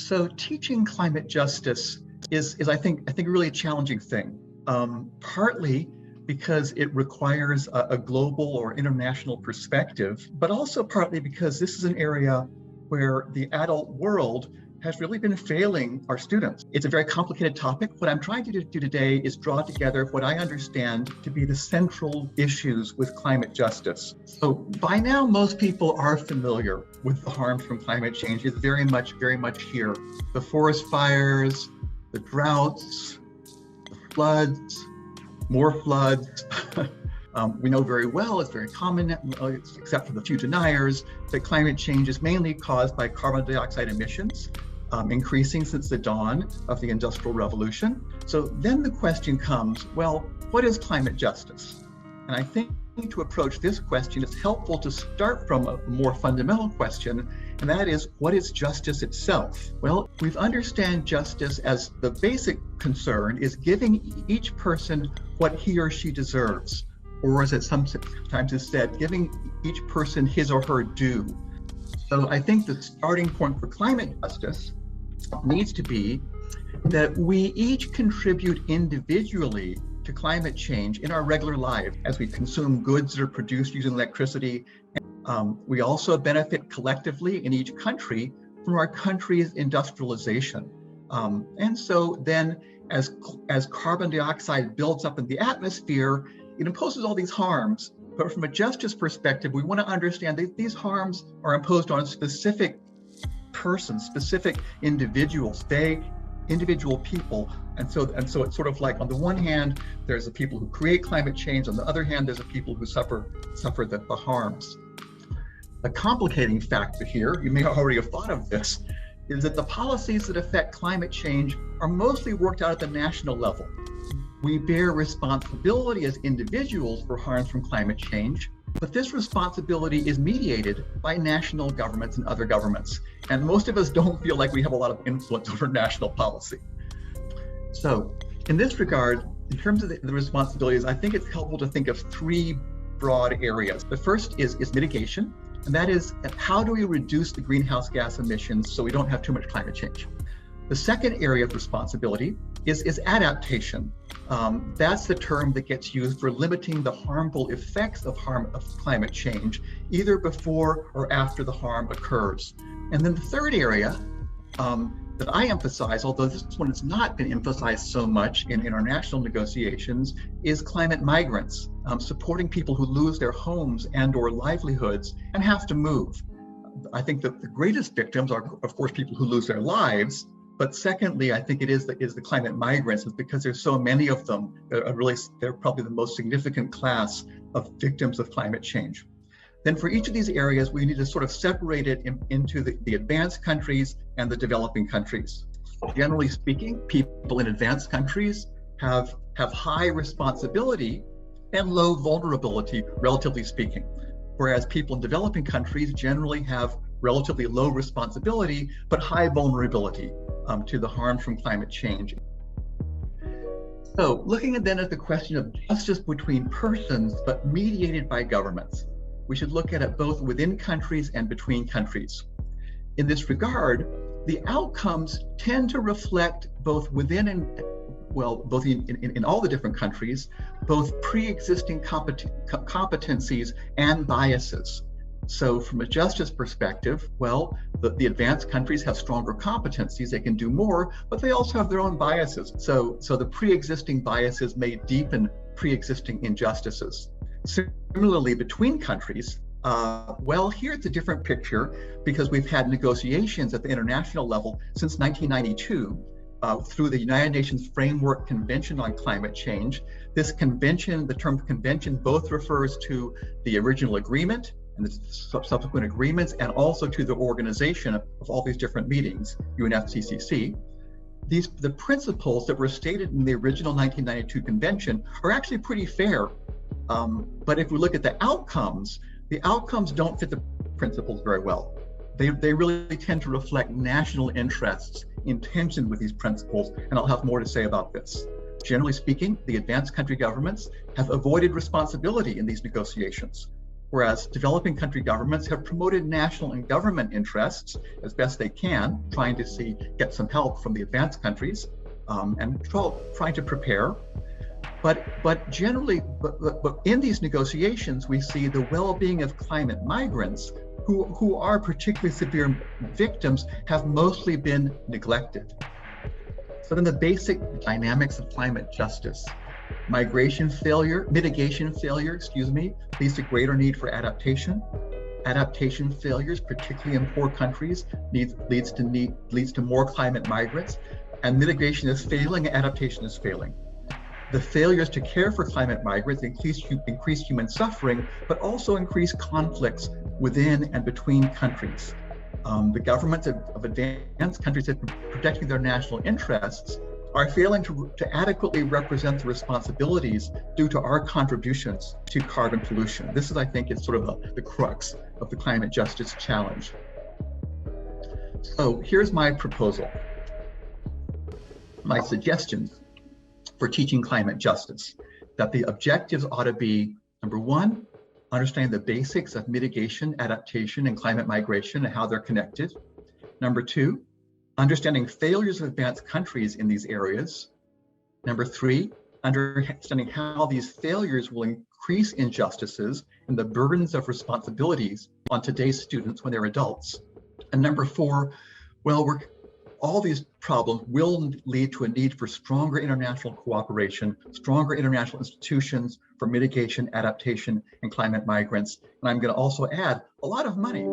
So teaching climate justice is I think really a challenging thing. Partly because it requires a global or international perspective, but also partly because this is an area where the adult world has really been failing our students. It's a very complicated topic. What I'm trying to do today is draw together what I understand to be the central issues with climate justice. So by now, most people are familiar with the harms from climate change. It's very much here. The forest fires, the droughts, the floods, more floods. We know very well, it's very common, except for the few deniers, that climate change is mainly caused by carbon dioxide emissions, increasing since the dawn of the Industrial Revolution. So then the question comes, well, what is climate justice? And I think to approach this question, it's helpful to start from a more fundamental question, and that is, what is justice itself? Well, we understand justice as the basic concern is giving each person what he or she deserves, or as it sometimes is said, giving each person his or her due. So I think the starting point for climate justice needs to be that we each contribute individually to climate change in our regular life as we consume goods that are produced using electricity. We also benefit collectively in each country from our country's industrialization. And so then as carbon dioxide builds up in the atmosphere, it imposes all these harms. But from a justice perspective, we want to understand that these harms are imposed on specific persons, specific individuals, individual people. And so it's sort of like, on the one hand, there's the people who create climate change. On the other hand, there's the people who suffer the harms. A complicating factor here, you may already have thought of this, is that the policies that affect climate change are mostly worked out at the national level. We bear responsibility as individuals for harms from climate change, but this responsibility is mediated by national governments and other governments. And most of us don't feel like we have a lot of influence over national policy. So in this regard, in terms of the responsibilities, I think it's helpful to think of three broad areas. The first is mitigation, and that is, how do we reduce the greenhouse gas emissions so we don't have too much climate change? The second area of responsibility is adaptation. That's the term that gets used for limiting the harmful effects of climate change, either before or after the harm occurs. And then the third area that I emphasize, although this one has not been emphasized so much in international negotiations, is climate migrants, supporting people who lose their homes and or livelihoods and have to move. I think that the greatest victims are, of course, people who lose their lives. But secondly, I think it is the climate migrants, because there's so many of them. They're probably the most significant class of victims of climate change. Then for each of these areas, we need to sort of separate it into the advanced countries and the developing countries. Generally speaking, people in advanced countries have high responsibility and low vulnerability, relatively speaking. Whereas people in developing countries generally have relatively low responsibility, but high vulnerability to the harms from climate change. So looking then at the question of justice between persons, but mediated by governments, we should look at it both within countries and between countries. In this regard, the outcomes tend to reflect both within and, well, both in all the different countries, both pre-existing competencies and biases. So from a justice perspective, well, the advanced countries have stronger competencies, they can do more, but they also have their own biases. So the pre-existing biases may deepen pre-existing injustices. Similarly, between countries, well, here it's a different picture because we've had negotiations at the international level since 1992 through the United Nations Framework Convention on Climate Change. This convention, the term convention, both refers to the original agreement and the subsequent agreements, and also to the organization of all these different meetings, UNFCCC. The principles that were stated in the original 1992 convention are actually pretty fair. But if we look at the outcomes don't fit the principles very well. They really tend to reflect national interests in tension with these principles, and I'll have more to say about this. Generally speaking, the advanced country governments have avoided responsibility in these negotiations. whereas developing country governments have promoted national and government interests as best they can, trying to get some help from the advanced countries and trying to prepare. But generally, but in these negotiations, we see the well-being of climate migrants who are particularly severe victims have mostly been neglected. So then the basic dynamics of climate justice. Mitigation failure, leads to greater need for adaptation. Adaptation failures, particularly in poor countries, leads to more climate migrants. And mitigation is failing, and adaptation is failing. The failures to care for climate migrants increase human suffering, but also increase conflicts within and between countries. The governments of advanced countries that are protecting their national interests are failing to adequately represent the responsibilities due to our contributions to carbon pollution. This is, I think, is sort of the crux of the climate justice challenge. So here's my proposal, my suggestions for teaching climate justice, that the objectives ought to be, number one, understanding the basics of mitigation, adaptation, and climate migration and how they're connected. Number two, understanding failures of advanced countries in these areas. Number three, understanding how these failures will increase injustices and the burdens of responsibilities on today's students when they're adults. And number four, all these problems will lead to a need for stronger international cooperation, stronger international institutions for mitigation, adaptation, and climate migrants. And I'm going to also add a lot of money.